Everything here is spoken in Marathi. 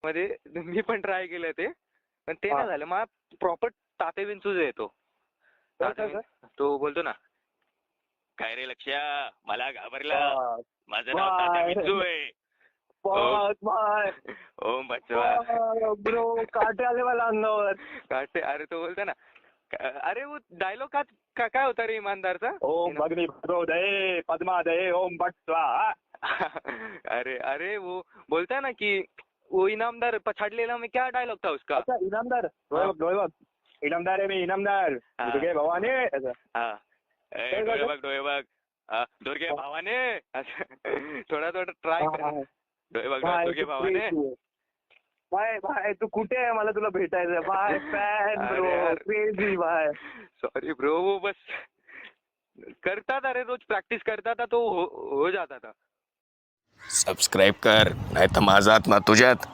मध्ये मी पण ट्राय केलं ते, पण ते नाही झालं. मला प्रॉपर ताते विंचूच येतो. तो बोलतो ना, काय रे लक्ष्या, मला घाबरला, माझं नाव तात्या विंचू आहे. ओम बचवा ब्रो, काटे आले मला अंगावर. काटे. अरे तो बोलतो ना, अरे वो डायलॉग काय होता रे इमानदारचा? ओम भगनी ब्रो दये पद्मा दये ओम भट स्वाहा. अरे अरे वो बोलता ना कि वो इनामदार पछाडलेला में क्या डायलॉग था उसका? अच्छा इनामदार, डोळे बघ इनामदार आहे मी, इनामदार दुर्गे भवानी. डोळे बघ दुर्गे भावाने. थोडा ट्राय कर. डोळे बघ दुर्गे भावाने. बाय बाय, तू कुठे आहे? मला तुला भेटायचं. Bye fan bro, crazy bye. Sorry bro, वो बस करता था रे, रोज प्रॅक्टिस करता था तो हो जाता था. सबस्क्राईब कर, नाही तर माझ्यात ना तुझ्यात.